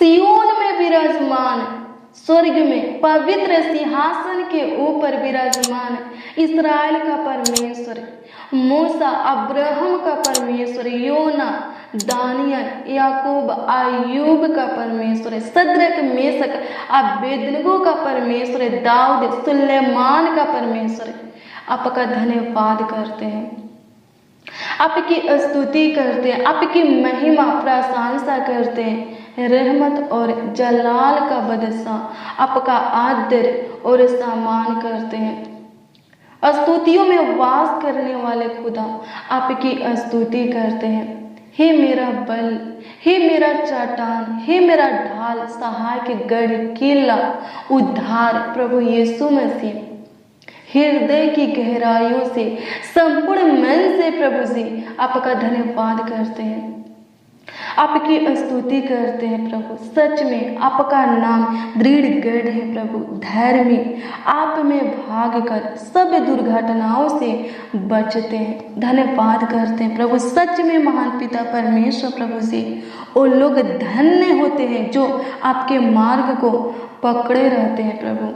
सियोन में विराजमान, स्वर्ग में पवित्र सिंहासन के ऊपर विराजमान इस्राएल का परमेश्वर, मूसा अब्राहम का परमेश्वर, योना, दानियल, याकूब, अय्यूब का परमेश्वर, सद्रक, मेशक, अबेदनगो का परमेश्वर, दाऊद, सुलेमान का परमेश्वर, आपका धन्यवाद करते हैं, आपकी स्तुति करते हैं, आपकी महिमा प्रशंसा करते हैं। रहमत और जलाल का बादशाह आपका आदर और सम्मान करते हैं। स्तुतियों में वास करने वाले खुदा आपकी स्तुति करते हैं। हे मेरा बल, हे मेरा चट्टान, हे मेरा ढाल, सहायक, गढ़, किला, उद्धार प्रभु यीशु मसीह, हृदय की गहराइयों से, संपूर्ण मन से प्रभु जी आपका धन्यवाद करते हैं, आपकी स्तुति करते हैं प्रभु। सच में आपका नाम दृढ़ गढ़ है प्रभु, धर्मी आप में भाग कर सब दुर्घटनाओं से बचते हैं। धन्यवाद करते हैं प्रभु। सच में महान पिता परमेश्वर प्रभु जी, वो लोग धन्य होते हैं जो आपके मार्ग को पकड़े रहते हैं प्रभु।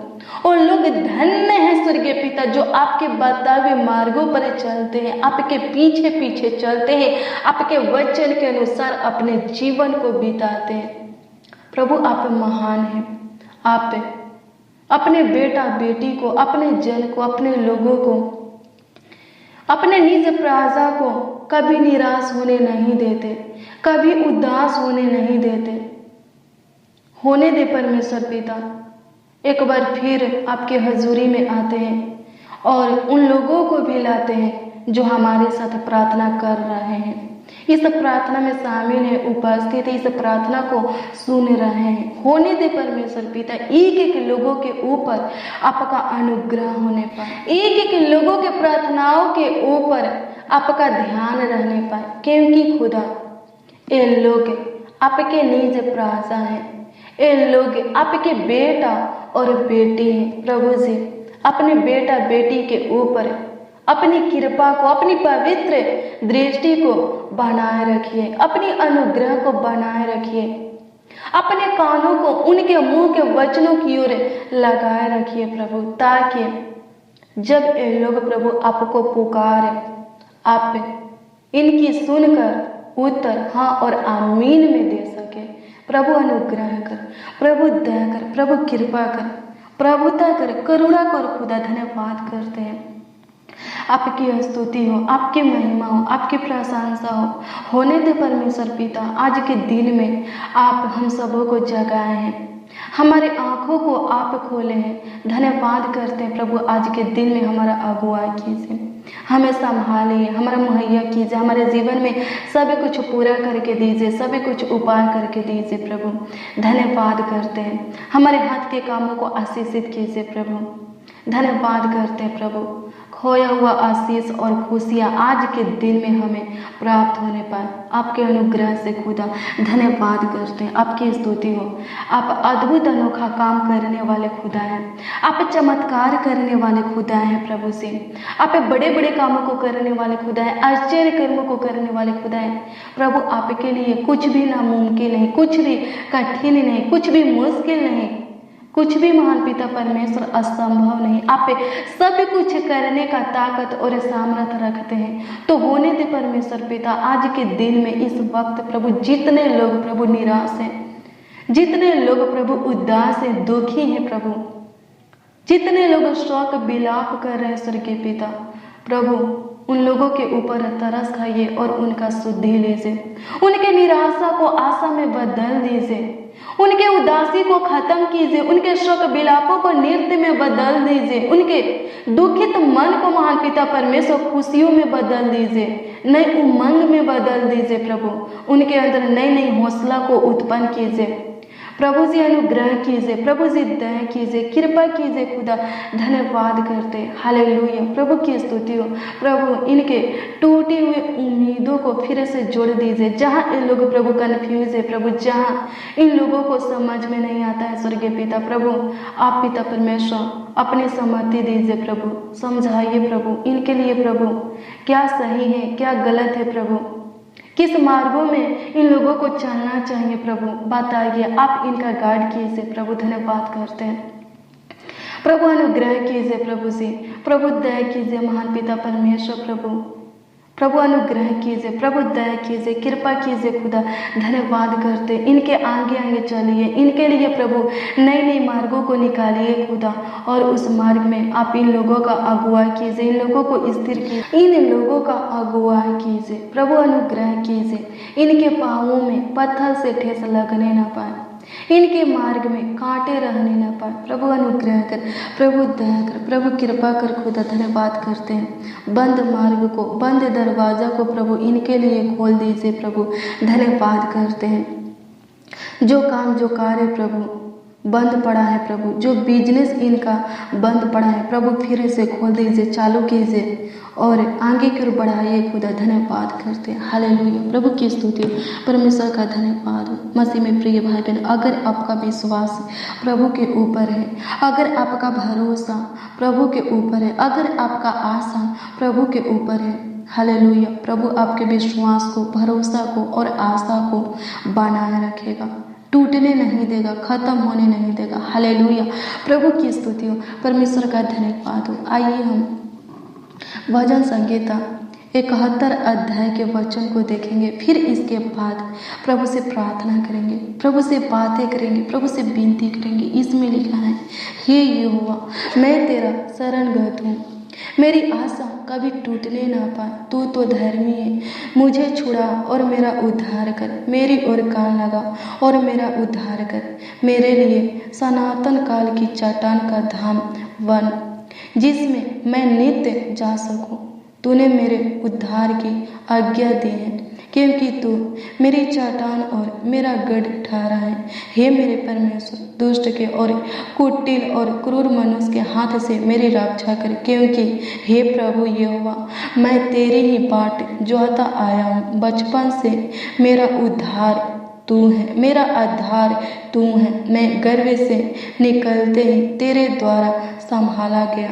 और लोग धन्य हैं स्वर्गीय पिता जो आपके बताए हुए मार्गों पर चलते हैं, आपके पीछे पीछे चलते हैं, आपके वचन के अनुसार अपने जीवन को बिताते हैं। प्रभु आप महान हैं। आप अपने बेटा बेटी को, अपने जन को, अपने लोगों को, अपने निज प्रजा को कभी निराश होने नहीं देते, कभी उदास होने नहीं देते। होने दे परमेश्वर पिता, एक बार फिर आपके हजूरी में आते हैं और उन लोगों को भी लाते हैं जो हमारे साथ प्रार्थना कर रहे हैं, इस प्रार्थना में शामिल है, उपस्थित है, इस प्रार्थना को सुन रहे हैं। होने दे परमेश्वर पिता, एक एक लोगों के ऊपर आपका अनुग्रह होने पाए, एक एक लोगों के प्रार्थनाओं के ऊपर आपका ध्यान रहने पाए, क्योंकि खुदा ये लोग आपके निज प्रजा हैं, ये लोग आपके बेटा और बेटी हैं। प्रभु जी अपने बेटा बेटी के ऊपर अपनी कृपा को, अपनी पवित्र दृष्टि को बनाए रखिए, अपनी अनुग्रह को बनाए रखिए, अपने कानों को उनके मुंह के वचनों की ओर लगाए रखिए प्रभु, ताकि जब ये लोग प्रभु आपको पुकारे, आप इनकी सुनकर उत्तर हाँ और आमीन में दे सके। प्रभु अनुग्रह कर, प्रभु दया कर, प्रभु कृपा कर, प्रभुता कर, करुणा कर। खुदा धन्यवाद करते हैं। आपकी स्तुति हो, आपकी महिमा हो, आपकी प्रशंसा हो। होने दे परमेश्वर पिता, आज के दिन में आप हम सबों को जगाए हैं, हमारे आंखों को आप खोले हैं। धन्यवाद करते हैं प्रभु, आज के दिन में हमारा अगुवाई कीजिए, हमें संभालिए, हमारा मुहैया कीजिए, हमारे जीवन में सभी कुछ पूरा करके दीजिए, सभी कुछ उपाय करके दीजिए प्रभु। धन्यवाद करते हैं, हमारे हाथ के कामों को आशीषित कीजिए प्रभु। धन्यवाद करते हैं प्रभु, खोया हुआ आशीष और खुशियाँ आज के दिन में हमें प्राप्त होने पाए आपके अनुग्रह से। खुदा धन्यवाद करते हैं, आपकी स्तुति हो। आप अद्भुत अनोखा काम करने वाले खुदा हैं, आप चमत्कार करने वाले खुदा हैं प्रभु से, आप बड़े बड़े कामों को करने वाले खुदा हैं, आश्चर्य कर्मों को करने वाले खुदा हैं प्रभु। आपके लिए कुछ भी नामुमकिन नहीं, कुछ भी कठिन नहीं, कुछ भी मुश्किल नहीं, कुछ भी महान पिता परमेश्वर असंभव नहीं। आप सब कुछ करने का ताकत और सामर्थ्य रखते हैं। तो होने दे परमेश्वर पिता, आज के दिन में इस वक्त प्रभु जितने लोग प्रभु निराश हैं, जितने लोग प्रभु उदास हैं, दुखी हैं प्रभु, जितने लोग शोक विलाप कर रहे हैं स्वर्गीय पिता, प्रभु उन लोगों के ऊपर तरस खाइए और उनका शुद्धि लीजिए, उनके निराशा को आशा में बदल दीजिए, उनके उदासी को खत्म कीजिए, उनके शोक विलापों को नृत्य में बदल दीजिए, उनके दुखित मन को महान पिता परमेश्वर खुशियों में बदल दीजिए, नई उमंग में बदल दीजिए प्रभु, उनके अंदर नई नई हौसला को उत्पन्न कीजिए प्रभु जी। अनुग्रह कीजिए प्रभु जी, दया कीजिए, कृपा कीजिए खुदा। धन्यवाद करते, हालेलुया। प्रभु की स्तुति हो प्रभु। इनके टूटी हुई उम्मीदों को फिर से जोड़ दीजिए, जहाँ इन लोग प्रभु कन्फ्यूज है प्रभु, जहाँ इन लोगों को समझ में नहीं आता है स्वर्गीय पिता, प्रभु आप पिता परमेश्वर अपनी सम्मति दीजिए प्रभु, समझाइए प्रभु इनके लिए प्रभु क्या सही है क्या गलत है प्रभु। किस मार्गों में इन लोगों को चलना चाहिए प्रभु बताइए। आप इनका गाइड कीजिए प्रभु। धन्यवाद करते हैं प्रभु। अनुग्रह कीजिए प्रभु से, प्रभु दया कीजिए महान पिता परमेश्वर प्रभु अनुग्रह कीजिए प्रभु, दया कीजिए, कृपा कीजिए खुदा। धन्यवाद करते इनके आगे आगे चलिए, इनके लिए प्रभु नए नए मार्गों को निकालिए खुदा, और उस मार्ग में आप इन लोगों का अगुवाई कीजिए, इन लोगों को स्थिर कीजिए, इन लोगों का अगुवाई कीजिए प्रभु। अनुग्रह कीजिए, इनके पाँवों में पत्थर से ठेस लगने ना पाए, इनके मार्ग में कांटे रहने न पाए प्रभु। अनुग्रह कर प्रभु, दया कर प्रभु, कृपा कर खुदा। धन्यवाद करते हैं बंद मार्ग को, बंद दरवाजा को प्रभु इनके लिए खोल दीजिए प्रभु। धन्यवाद करते हैं जो काम जो कार्य प्रभु बंद पड़ा है प्रभु, जो बिजनेस इनका बंद पड़ा है प्रभु फिर से खोल दीजिए, चालू कीजिए और आगे कर बढ़ाइए खुदा। धन्यवाद करते हैं हालेलुया प्रभु की स्तुति हो, परमेश्वर का धन्यवाद हो। मसीह में प्रिय भाई बहन, अगर आपका विश्वास प्रभु के ऊपर है, अगर आपका भरोसा प्रभु के ऊपर है, अगर आपका आशा प्रभु के ऊपर है, हालेलुया, प्रभु आपके विश्वास को, भरोसा को और आशा को बनाए रखेगा, टूटने नहीं देगा, खत्म होने नहीं देगा। हालेलुया प्रभु की स्तुति हो, परमेश्वर का धन्यवाद हो। आइए हम भजन संगीता 71 अध्याय के वचन को देखेंगे, फिर इसके बाद प्रभु से प्रार्थना करेंगे, प्रभु से बातें करेंगे, प्रभु से विनती करेंगे। इसमें लिखा है, हे यहोवा मैं तेरा शरणगत हूँ, मेरी आशा कभी टूटने ना पाए, तू तो धर्मी है, मुझे छुड़ा और मेरा उद्धार कर, मेरी ओर कान लगा और मेरा उद्धार कर, मेरे लिए सनातन काल की चट्टान का धाम वन जिसमें मैं नित्य जा सकूं। तूने मेरे उद्धार की आज्ञा दी है, क्योंकि तू मेरी चट्टान और मेरा गढ़ ठहरा है। हे मेरे परमेश्वर, दुष्ट के और कुटिल और क्रूर मनुष्य के हाथ से मेरी रक्षा कर, क्योंकि हे प्रभु यहोवा मैं तेरी ही बाट जोहता आया हूँ। बचपन से मेरा उद्धार तू है, मेरा आधार तू है, मैं गर्भ से निकलते ही तेरे द्वारा संभाला गया,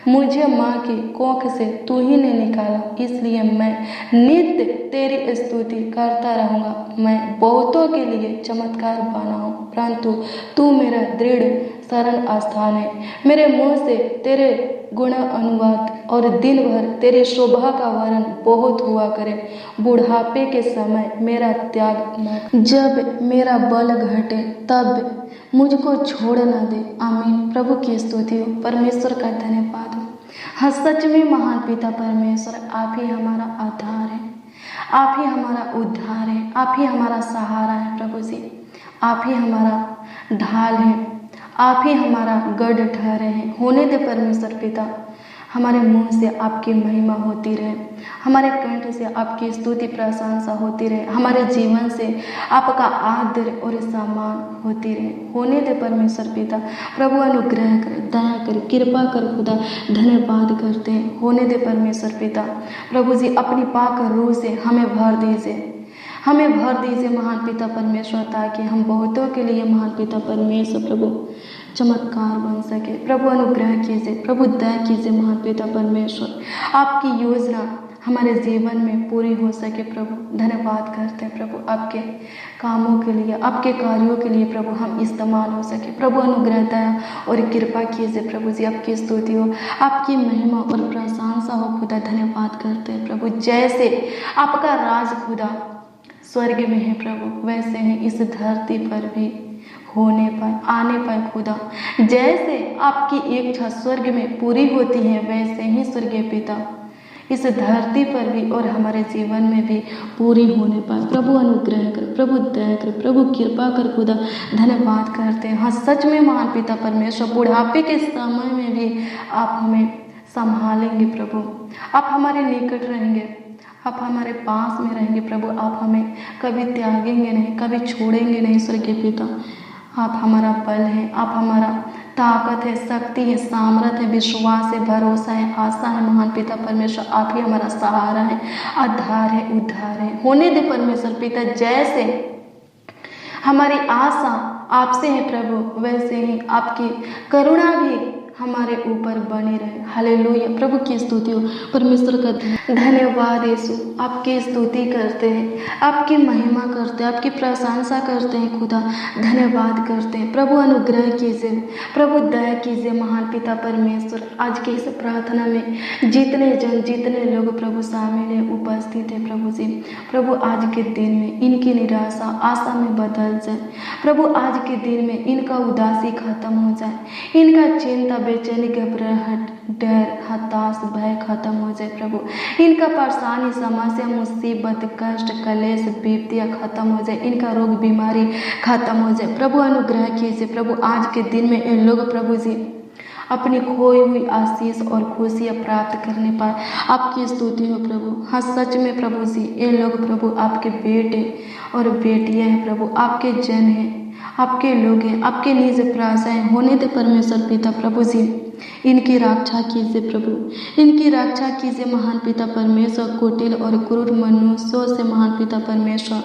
मुझे माँ की कोख से तू ही ने निकाला, इसलिए मैं नित्य तेरी स्तुति करता रहूँगा। मैं बहुतों के लिए चमत्कार बना हूँ, परंतु तू मेरा दृढ़ शरण स्थान है। मेरे मुँह से तेरे गुण अनुवाद और दिन भर तेरे शोभा का वर्णन बहुत हुआ करे। बुढ़ापे के समय मेरा त्याग न, जब मेरा बल घटे तब मुझको छोड़ न दे। आमीन प्रभु की स्तुति हो, परमेश्वर का धन्यवाद हो। हाँ, सच में महान पिता परमेश्वर आप ही हमारा आधार है, आप ही हमारा उद्धार है, आप ही हमारा सहारा है प्रभु जी, आप ही हमारा ढाल है, आप ही हमारा गढ़ ठहरे हैं। होने दे परमेश्वर पिता, हमारे मुंह से आपकी महिमा होती रहे, हमारे कंठ से आपकी स्तुति प्रशंसा होती रहे, हमारे जीवन से आपका आदर और सम्मान होती रहे। होने दे परमेश्वर पिता, प्रभु अनुग्रह कर, दया कर, कृपा कर खुदा। धन्यवाद करते हैं। होने दे परमेश्वर पिता, प्रभु जी अपनी पाक रूह से हमें भर दीजिए, हमें भर दीजिए महान पिता परमेश्वर, ताकि हम बहुतों के लिए महान पिता परमेश्वर प्रभु चमत्कार बन सके। प्रभु अनुग्रह कीजिए, प्रभु दया कीजिए महान पिता परमेश्वर, आपकी योजना हमारे जीवन में पूरी हो सके। प्रभु धन्यवाद करते हैं प्रभु, आपके कामों के लिए, आपके कार्यों के लिए प्रभु हम इस्तेमाल हो सके। प्रभु अनुग्रह दया और कृपा कीजिए प्रभु जी, आपकी स्तुति हो, आपकी महिमा और प्रशंसा हो खुदा। धन्यवाद करते हैं प्रभु, जैसे आपका राज खुदा स्वर्ग में है प्रभु, वैसे ही इस धरती पर भी होने पाए, आने पाए खुदा। जैसे आपकी इच्छा स्वर्ग में पूरी होती है, वैसे ही स्वर्गीय पिता इस धरती पर भी और हमारे जीवन में भी पूरी होने पाए। प्रभु अनुग्रह कर, प्रभु दया कर, प्रभु कृपा कर खुदा। धन्यवाद करते हैं। हाँ, सच में महान पिता परमेश्वर, बुढ़ापे के समय में भी आप हमें संभालेंगे प्रभु, आप हमारे निकट रहेंगे, आप हमारे पास में रहेंगे प्रभु, आप हमें कभी त्यागेंगे नहीं, कभी छोड़ेंगे नहीं स्वर्गीय पिता। आप हमारा बल है, आप हमारा ताकत है, शक्ति है, सामर्थ है, विश्वास है, भरोसा है, आशा है महान पिता परमेश्वर, आप ही हमारा सहारा है, आधार है, उद्धार है। होने दे परमेश्वर पिता, जैसे हमारी आशा आपसे है प्रभु, वैसे ही आपकी करुणा भी हमारे ऊपर बने रहे। हालेलुया, प्रभु की स्तुति हो। परमेश्वर का धन्यवाद यीशु, आपकी स्तुति करते हैं, आपकी महिमा करते हैं, आपकी प्रशंसा करते हैं खुदा, धन्यवाद करते हैं। प्रभु अनुग्रह कीजिए, प्रभु दया कीजिए महान पिता परमेश्वर। आज के इस प्रार्थना में जितने लोग प्रभु शामिल है, उपस्थित है प्रभु जी, प्रभु आज के दिन में इनकी निराशा आशा में बदल जाए। प्रभु आज के दिन में इनका उदासी खत्म हो जाए, इनका चिंता बेचैनी घबराहट डर हताश भय खत्म हो जाए। प्रभु इनका परेशानी समस्या मुसीबत कष्ट कलेश विपत्तियाँ खत्म हो जाए, इनका रोग बीमारी खत्म हो जाए। प्रभु अनुग्रह कीजिए। प्रभु आज के दिन में इन लोग प्रभु जी अपनी खोई हुई आशीष और खुशियाँ प्राप्त करने पाए। आपकी स्तुति हो प्रभु। हाँ सच में प्रभु जी ये लोग प्रभु आपके बेटे और बेटियाँ हैं प्रभु, आपके जन हैं, आपके लोग हैं, आपके निज प्रार्थनाएं होने दे परमेश्वर पिता। प्रभु जी इनकी रक्षा कीजिए प्रभु, इनकी रक्षा कीजिए महान पिता परमेश्वर। कुटिल और क्रूर मनुष्यों से महान पिता परमेश्वर,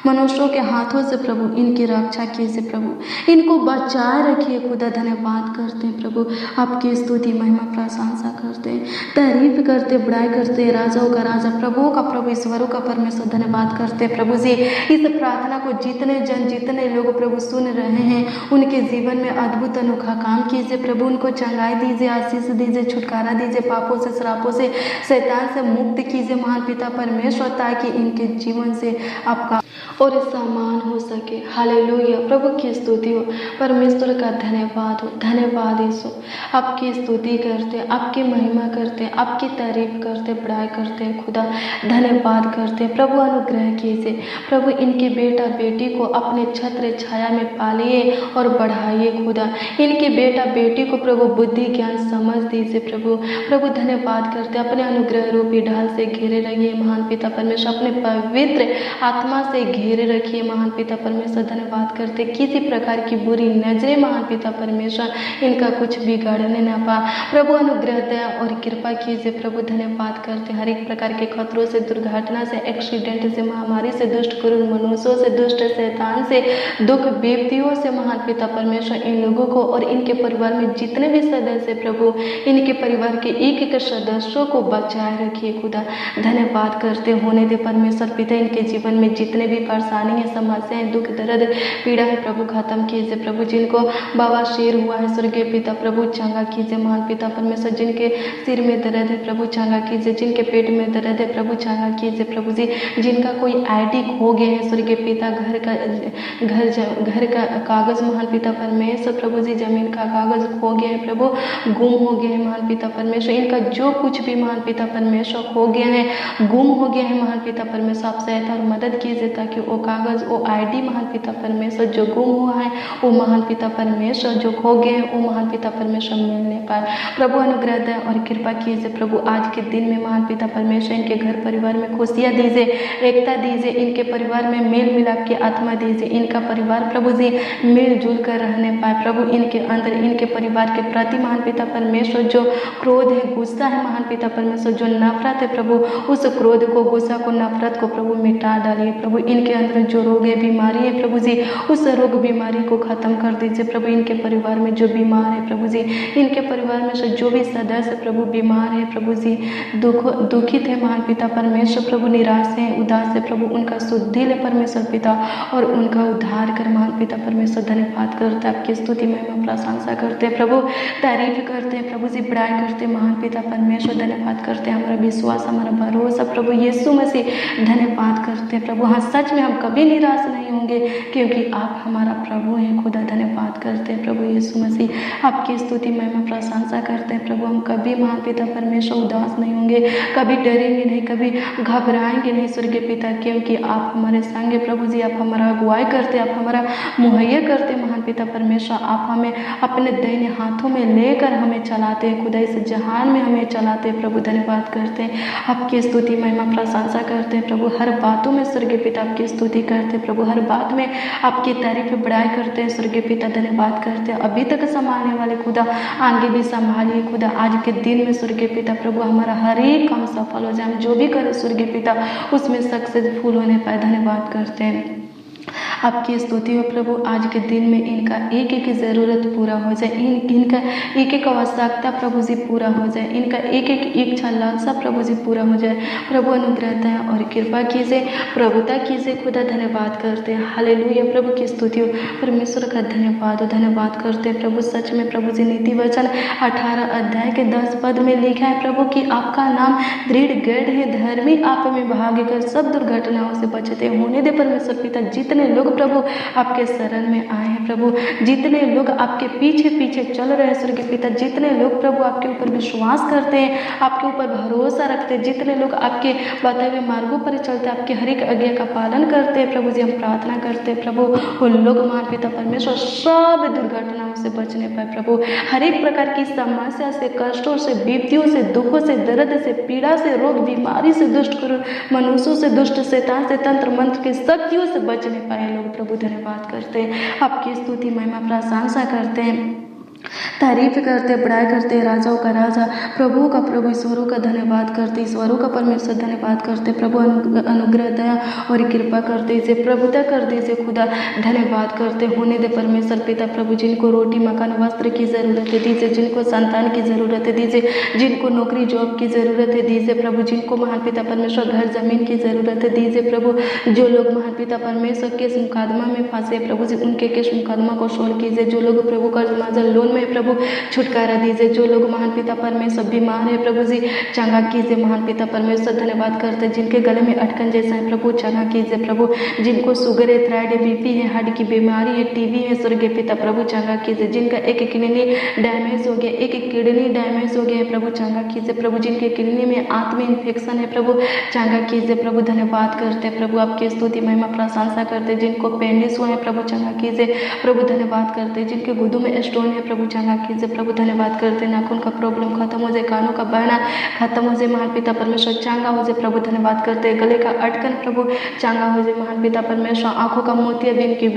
मनुष्यों के हाथों से प्रभु इनकी रक्षा कीजिए प्रभु, इनको बचाए रखिए खुदा। धन्यवाद करते हैं प्रभु, आपकी स्तुति महिमा प्रशंसा करते हैं, तारीफ करते बड़ाई करते हैं। राजाओं का राजा प्रभुओं का प्रभु ईश्वरों का परमेश्वर धन्यवाद करते हैं प्रभु जी। इस प्रार्थना को जितने लोग प्रभु सुन रहे हैं उनके जीवन में अद्भुत अनोखा काम कीजिए प्रभु। उनको चंगाई दीजिए, आशीष दीजिए, छुटकारा दीजिए, पापों से श्रापों से शैतान से मुक्त कीजिए महान पिता परमेश्वर, ताकि इनके जीवन से आपका और सम्मान हो सके। हालेलुया, प्रभु की स्तुति हो। परमेश्वर का धन्यवाद हो। धन्यवाद यीशु, आपकी स्तुति करते, आपकी महिमा करते, आपकी तारीफ करते, बड़ाई करते खुदा, धन्यवाद करते। प्रभु अनुग्रह कीजिए प्रभु, इनके बेटा बेटी को अपने छत्र छाया में पालिए और बढ़ाइए खुदा। इनके बेटा बेटी को प्रभु बुद्धि ज्ञान समझ दीजिए प्रभु। प्रभु धन्यवाद करते, अपने अनुग्रह रूपी ढाल से घेरे रहिए महान पिता परमेश्वर, अपने पवित्र आत्मा से घेरे रखिए महान पिता परमेश्वर। धन्यवाद करते, किसी प्रकार की बुरी नजरें महान पिता परमेश्वर इनका कुछ बिगाड़ने ना पा। प्रभु अनुग्रह दया और कृपा कीजिए प्रभु। धन्यवाद करते, हर एक प्रकार के खतरों से, दुर्घटना से, एक्सीडेंट से, महामारी से, दुष्ट क्रूर मनुष्यों से, दुष्ट शैतान से, दुख विपत्तियों से महान पिता परमेश्वर इन लोगों को और इनके परिवार में जितने भी सदस्य प्रभु, इनके परिवार के एक एक सदस्यों को बचाए रखिए खुदा। धन्यवाद करते, होने दे परमेश्वर पिता इनके जीवन में जितने भी परेशानी है, समस्याएं, दुख दर्द पीड़ा है प्रभु खत्म कीजिए प्रभु। जिनको बवासीर हुआ है स्वर्गीय पिता प्रभु चंगा कीजिए महान पिता परमेश्वर। जिनके सिर में दर्द है प्रभु चंगा कीजिए, जिनके पेट में दर्द है प्रभु चंगा कीजिए प्रभु जी। जिनका कोई आईडी खो गया है स्वर्गीय पिता, घर का कागज महान पिता परमेश्वर प्रभु जी, जमीन का कागज खो गया है प्रभु, गुम हो गया है महान पिता परमेश्वर। इनका जो कुछ भी महान पिता परमेश्वर खो गया है, गुम हो गया है महान पिता परमेश्वर, आप सहायता और मदद कीजिए ताकि वो कागज वो आईडी महान पिता परमेश्वर जो गुम हुआ है, वो महान पिता परमेश्वर जो खो गए हैं, वो महान पिता परमेश्वर मिलने पाए। प्रभु अनुग्रह दया और कृपा कीजिए प्रभु। आज के दिन में महान पिता परमेश्वर इनके घर परिवार में खुशियाँ दीजिए, एकता दीजिए, इनके परिवार में मेल मिलाप की आत्मा दीजिए। इनका परिवार प्रभु जी मिलजुल कर रहने पाए प्रभु। इनके अंदर इनके परिवार के प्रति महान पिता परमेश्वर जो क्रोध है, गुस्सा है महान पिता परमेश्वर, जो नफरत है प्रभु, उस क्रोध को, गुस्सा को, नफरत को प्रभु मिटा डालिए प्रभु। इनके अंदर जो रोग है, बीमारी है प्रभु जी, उस रोग बीमारी को खत्म कर दीजिए प्रभु। इनके परिवार में जो बीमार है प्रभु जी, इनके परिवार में से जो भी सदस्य प्रभु बीमार है प्रभु जी, दुखित है महान पिता परमेश्वर प्रभु, निराश है, उदास है प्रभु, उनका शुद्धि ले परमेश्वर पिता और उनका उद्धार कर महान पिता परमेश्वर। धन्यवाद करते हैं, आपकी स्तुति महिमा प्रशंसा करते हैं प्रभु, तारीफ करते हैं प्रभु जी, बड़ाई करते हैं महान पिता परमेश्वर। धन्यवाद करते हैं, हमारा विश्वास, हमारा भरोसा प्रभु यीशु मसीह। धन्यवाद करते हैं प्रभु। हाँ सच में हम कभी निराश नहीं होंगे क्योंकि आप हमारा प्रभु हैं खुदा। धन्यवाद करते हैं प्रभु यीशु मसीह, आपकी स्तुति महिमा प्रशंसा करते हैं प्रभु। हम कभी महान पिता परमेश्वर उदास नहीं होंगे, कभी डरेंगे नहीं, कभी घबराएंगे नहीं स्वर्गीय पिता, क्योंकि आप हमारे संग हैं प्रभु जी। आप हमारा अगुवाई करते, आप हमारा मुहैया करते महान पिता परमेश्वर। आप हमें अपने दाहिने हाथों में लेकर हमें चलाते हैं खुदा, इस जहान में हमें चलाते हैं प्रभु। धन्यवाद करते हैं, आपकी स्तुति महिमा प्रशंसा करते हैं प्रभु। हर बातों में स्वर्गीय पिता आपकी स्तुति करते हैं प्रभु, हर बात में आपकी तारीफ बड़ाई करते हैं स्वर्गीय पिता। धन्यवाद करते हैं, अभी तक संभालने वाले खुदा आगे भी संभालिए खुदा। आज के दिन में स्वर्गीय पिता प्रभु हमारा हर एक काम सफल हो जाए, हम जो भी करें स्वर्गीय पिता उसमें सक्सेसफुल होने पाए। धन्यवाद करते हैं, आपकी स्तुति हो प्रभु, आज के दिन में इनका एक एक ज़रूरत पूरा हो जाए, इनका एक एक आवश्यकता प्रभु जी पूरा हो जाए, इनका एक एक इच्छा लालसा प्रभु जी पूरा हो जाए। प्रभु अनुग्रह दया और कृपा कीजिए, प्रभुता कीजिए। खुदा धन्यवाद करते हैं, हालेलुया। प्रभु की स्तुति हो, परमेश्वर का धन्यवाद करते हैं प्रभु। सच में प्रभु जी नीति वचन 18 अध्याय के 10 पद में लिखा है प्रभु कि आपका नाम दृढ़ गढ़ है, धर्मी आप में भाग्य कर सब दुर्घटनाओं से बचते होने दे परमेश्वर पिता। जितने लोग प्रभु आपके शरण में आए हैं प्रभु, जितने लोग आपके पीछे पीछे चल रहे हैं स्वर्गीय पिता, जितने लोग प्रभु आपके ऊपर विश्वास करते हैं, आपके ऊपर भरोसा रखते हैं, जितने लोग आपके बताए हुए मार्गों पर चलते हैं, आपके हर एक आज्ञा का पालन करते हैं प्रभु जी, हम प्रार्थना करते हैं प्रभु उन लोग महान पिता परमेश्वर सब दुर्घटनाओं से बचने पाए प्रभु, हर एक प्रकार की समस्या से, कष्टों से, विपत्तियों से, दुखों से, दर्द से, पीड़ा से, रोग बीमारी से, दुष्ट मनुष्यों से, दुष्ट शैतान से, तंत्र मंत्र के शक्तियों से बचने पाए लोग प्रभु धन्यवाद करते हैं। आपकी स्तुति महिमा प्रशंसा करते हैं, तारीफ करते, बड़ाई करते, राजाओं का राजा, प्रभु का प्रभु, ईश्वरों का धन्यवाद करते, ईश्वरों का परमेश्वर धन्यवाद करते प्रभु। अनुग्रह दया और कृपा करते, इसे प्रभुता कर दे, इसे खुदा धन्यवाद करते होने दे परमेश्वर पिता प्रभु। जिनको रोटी मकान वस्त्र की ज़रूरत है दीजिए, जिनको संतान की ज़रूरत है दीजिए, जिनको नौकरी जॉब की ज़रूरत है दीजिए प्रभु, जिनको महान पिता परमेश्वर घर ज़मीन की ज़रूरत है दीजिए प्रभु। जो लोग महान पिता परमेश्वर केस मुकदमा में फंसे प्रभु जी, उनके केस मुकदमा को सोल्व कीजिए। जो लोग प्रभु कर्ज माजल लोन में प्रभु छुटकारा दीजिए। जो लोग महान पिता परमेश्वर बीमार है प्रभु जी, चंगा कीजिए महान पिता परमेश्वर धन्यवाद करते। जिनके गले में अटकन जैसा है प्रभु, चंगा कीजिए प्रभु। जिनको शुगर है, थायराइड है, बीपी है, हार्ट की बीमारी है, टीबी है, स्वर्गीय पिता प्रभु चंगा कीजिए। जिनका एक किडनी डैमेज हो गया, एक किडनी डैमेज हो गया है प्रभु, चंगा कीजिए प्रभु। जिनके किडनी में आत्मा इन्फेक्शन है प्रभु, चंगा कीजिए प्रभु धन्यवाद करते प्रभु। आपकी स्तुति महिमा प्रशंसा करते। जिनको पेंडिस हुए हैं प्रभु, चंगा कीजिए प्रभु धन्यवाद करते। जिनके गुदों में स्टोन है प्रभु, चंगा कीजिए प्रभु धन्यवाद करते। नाखून का प्रॉब्लम खत्म हो जाए, कानों का बहना खत्म हो जाए महान पिता परमेश्वर, चंगा हो जाए प्रभु धन्यवाद करते। गले का अटकन प्रभु चंगा हो जाए महान पिता परमेश्वर। आंखों का मोतियाबिंद की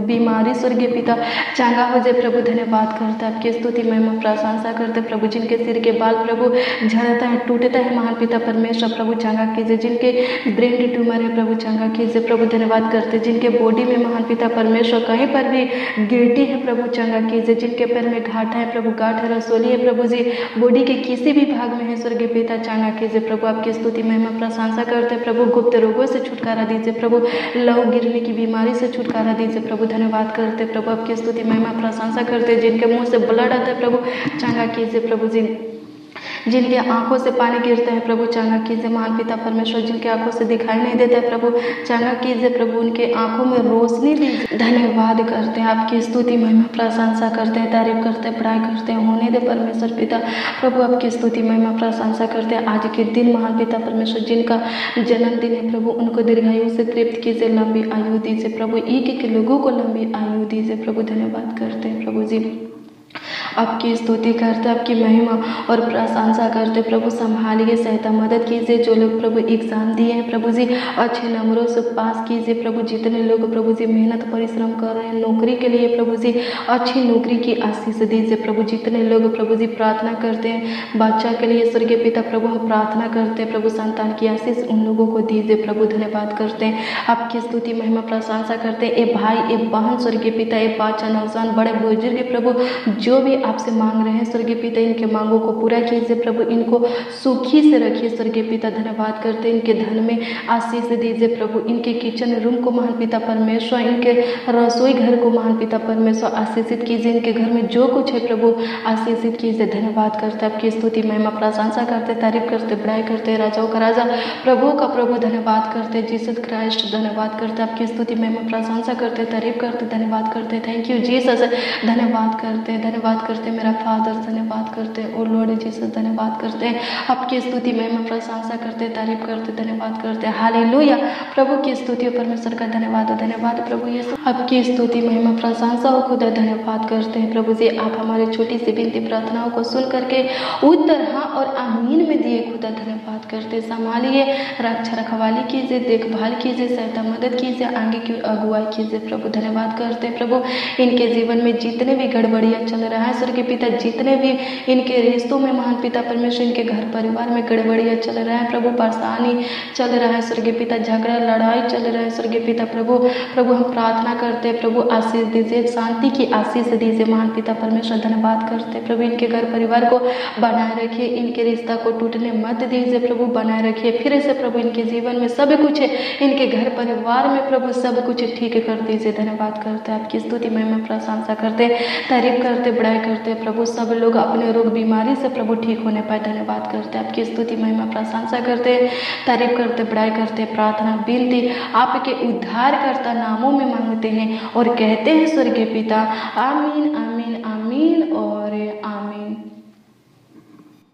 बीमारी स्वर्गीय पिता चंगा हो जाए प्रभु धन्यवाद करते। आपकी स्तुति महिमा प्रशंसा करते प्रभु। जिनके सिर के बाल प्रभु झड़ता है, टूटता है महान पिता परमेश्वर प्रभु चंगा कीजिए। जिनके ब्रेन ट्यूमर है प्रभु, चंगा कीजिए प्रभु धन्यवाद करते। जिनके बॉडी में महान पिता परमेश्वर कहीं पर भी गिल्टी है प्रभु, चंगा कीजिए। जिनके पैर में घाटा है प्रभु, गांठ है, रसोली है प्रभु जी, बॉडी के किसी भी भाग में है स्वर्गीय पिता चंगा कीजिए प्रभु। आपकी स्तुति महिमा प्रशंसा करते प्रभु। गुप्त रोगों से छुटकारा दीजिए प्रभु, लहू गिरने की बीमारी से छुटकारा दीजिए प्रभु धन्यवाद करते प्रभु। आपकी स्तुति महिमा प्रशंसा करते। जिनके मुंह से ब्लड आता है प्रभु, चंगा कीजिए प्रभु जी। जिनके आंखों से पानी गिरता है प्रभु, चंगा कीजिए महान पिता परमेश्वर। जिनके आंखों से दिखाई नहीं देता है प्रभु, चंगा कीजिए प्रभु। उनके आंखों में रोशनी दीजिए, धन्यवाद करते हैं। आपकी स्तुति महिमा प्रशंसा करते हैं, तारीफ करते हैं, बड़ाई करते हैं होने दे परमेश्वर पिता प्रभु। आपकी स्तुति महिमा प्रशंसा करते हैं। आज के दिन महान पिता परमेश्वर जिनका जन्मदिन है प्रभु, उनको दीर्घायु से तृप्त कीजिए, लंबी आयु दीजिए प्रभु। एक एक लोगों को लंबी आयु दीजिए प्रभु धन्यवाद करते हैं प्रभु जी। आपकी स्तुति करते, आपकी महिमा और प्रशंसा करते प्रभु। संभालिए, सहायता मदद कीजिए। जो लोग प्रभु एग्जाम दिए हैं प्रभु जी, अच्छे नंबरों से पास कीजिए प्रभु। जितने लोग प्रभु जी मेहनत परिश्रम कर रहे हैं नौकरी के लिए प्रभु जी, अच्छी नौकरी की आशीष दीजिए प्रभु। जितने लोग प्रभु जी प्रार्थना करते हैं बच्चा के लिए स्वर्गीय पिता प्रभु, हम प्रार्थना करते हैं प्रभु, संतान की आशीष उन लोगों को दीजिए प्रभु धन्यवाद करते हैं। आपकी स्तुति महिमा प्रशंसा करते हैं। ए भाई, ए बहन स्वर्गीय पिता, ए बाचा नौजवान, बड़े बुजुर्ग प्रभु, जो भी आपसे मांग रहे हैं स्वर्गीय पिता, इनके मांगों को पूरा कीजिए प्रभु। इनको सुखी से रखिए स्वर्गीय पिता धन्यवाद करते हैं। इनके धन में आशीष दीजिए प्रभु। इनके किचन रूम को महान पिता परमेश्वर, इनके रसोई घर को महान पिता परमेश्वर आशीषित कीजिए। इनके घर में जो कुछ है प्रभु आशीषित कीजिए, धन्यवाद करते हैं। आपकी स्तुति महिमा प्रशंसा करते, तारीफ करते, बड़ाई करते। राजाओं का राजा, प्रभु का प्रभु धन्यवाद करते। जीसस क्राइस्ट धन्यवाद करते। आपकी स्तुति महिमा प्रशंसा करते, तारीफ करते, धन्यवाद करते। थैंक यू जीसस, धन्यवाद करते, धन्यवाद करते मेरा फादर, धन्यवाद करते ओ लॉर्ड जीसस, धन्यवाद करते हैं। आपकी स्तुति महिमा प्रशंसा करते, तारीफ करते, धन्यवाद करते। हालेलुया, प्रभु की स्तुति हो, परमेश्वर का धन्यवाद हो, धन्यवाद प्रभु यीशु। आपकी स्तुति महिमा प्रशंसा हो खुदा, धन्यवाद करते हैं प्रभु जी। आप हमारी छोटी सी विनती प्रार्थनाओं को सुन करके उत्तर हाँ और आमीन में दिए खुदा, धन्यवाद करते। संभालिए, रक्षा रखवाली कीजिए, देखभाल कीजिए, सहायता मदद कीजिए, आगे की अगुवाई कीजिए प्रभु, धन्यवाद करते प्रभु। इनके जीवन में जितने भी गड़बड़ियाँ चल रहा है स्वर्गीय पिता, जितने भी इनके रिश्तों में महान पिता परमेश्वर, इनके घर परिवार में गड़बड़ियाँ चल रहा है प्रभु, परेशानी चल रहा है स्वर्गीय पिता, झगड़ा लड़ाई चल रहा है स्वर्गीय पिता प्रभु। प्रभु हम प्रार्थना करते हैं प्रभु, आशीष दीजिए, शांति की आशीष दीजिए महान पिता परमेश्वर। धन्यवाद करते हैं प्रभु, इनके घर परिवार को बनाए रखिए, इनके रिश्ता को टूटने मत दीजिए प्रभु, बनाए रखिए फिर से प्रभु। इनके जीवन में सब कुछ है, इनके घर परिवार में प्रभु सब कुछ ठीक कर दीजिए। धन्यवाद करते हैं, आपकी स्तुति महिमा प्रशंसा करते, तारीफ करते, बड़ाई करते प्रभु। सब लोग अपने रोग बीमारी से प्रभु ठीक होने पाए। धन्यवाद करते हैं, आपकी स्तुति महिमा प्रशंसा करते, तारीफ करते, बड़ाई करते। प्रार्थना विनती आपके उद्धारकर्ता नामों में मांगते हैं और कहते हैं स्वर्गीय पिता, आमीन आमीन आमीन और